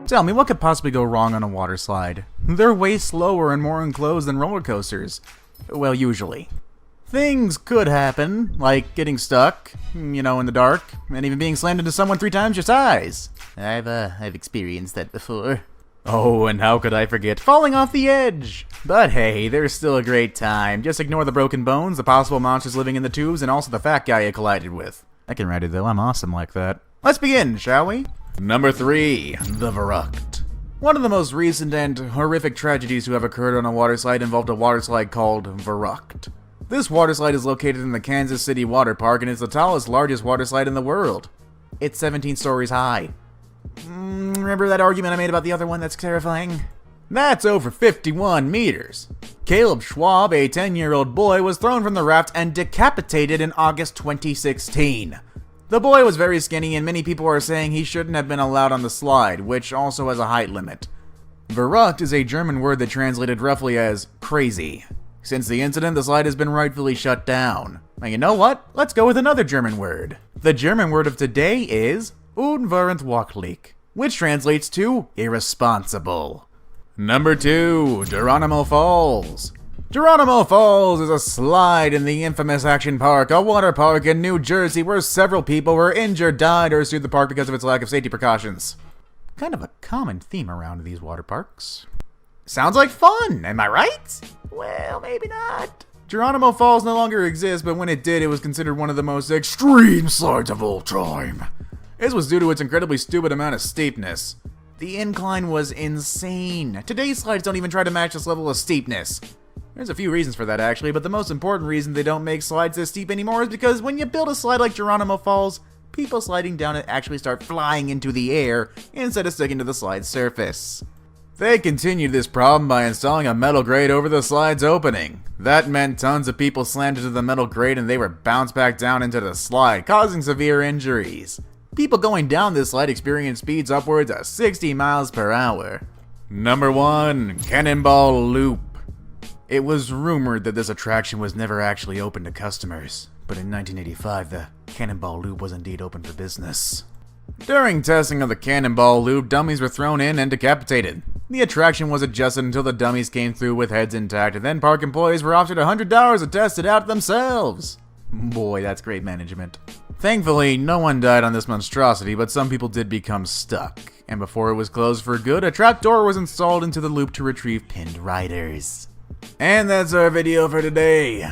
Tell me, what could possibly go wrong on a water slide? They're way slower and more enclosed than roller coasters. Well, usually. Things could happen, like getting stuck, in the dark, and even being slammed into someone 3 times your size. I've experienced that before. Oh, and how could I forget falling off the edge? But hey, there's still a great time. Just ignore the broken bones, the possible monsters living in the tubes, and also the fat guy you collided with. I can write it though, I'm awesome like that. Let's begin, shall we? Number 3, the Verrückt. One of the most recent and horrific tragedies to have occurred on a water slide involved a water slide called Verrückt. This water slide is located in the Kansas City Water Park and is the tallest, largest water slide in the world. It's 17 stories high. Remember that argument I made about the other one that's terrifying? That's over 51 meters. Caleb Schwab, a 10-year-old boy, was thrown from the raft and decapitated in August 2016. The boy was very skinny, and many people are saying he shouldn't have been allowed on the slide, which also has a height limit. Verrückt is a German word that translated roughly as crazy. Since the incident, the slide has been rightfully shut down. Now you know what? Let's go with another German word. The German word of today is unverantwortlich, which translates to irresponsible. Number 2, Geronimo Falls. Geronimo Falls is a slide in the infamous Action Park, a water park in New Jersey where several people were injured, died, or sued the park because of its lack of safety precautions. Kind of a common theme around these water parks. Sounds like fun, am I right? Well, maybe not. Geronimo Falls no longer exists, but when it did, it was considered one of the most extreme slides of all time. This was due to its incredibly stupid amount of steepness. The incline was insane. Today's slides don't even try to match this level of steepness. There's a few reasons for that actually, but the most important reason they don't make slides this steep anymore is because when you build a slide like Geronimo Falls, people sliding down it actually start flying into the air instead of sticking to the slide's surface. They continued this problem by installing a metal grate over the slide's opening. That meant tons of people slammed into the metal grate and they were bounced back down into the slide, causing severe injuries. People going down this slide experienced speeds upwards of 60 miles per hour. Number 1, Cannonball Loop. It was rumored that this attraction was never actually open to customers, but in 1985 the Cannonball Loop was indeed open for business. During testing of the Cannonball Loop, dummies were thrown in and decapitated. The attraction was adjusted until the dummies came through with heads intact, and then park employees were offered $100 to test it out themselves. Boy, that's great management. Thankfully, no one died on this monstrosity, but some people did become stuck. And before it was closed for good, a trapdoor was installed into the loop to retrieve pinned riders. And that's our video for today.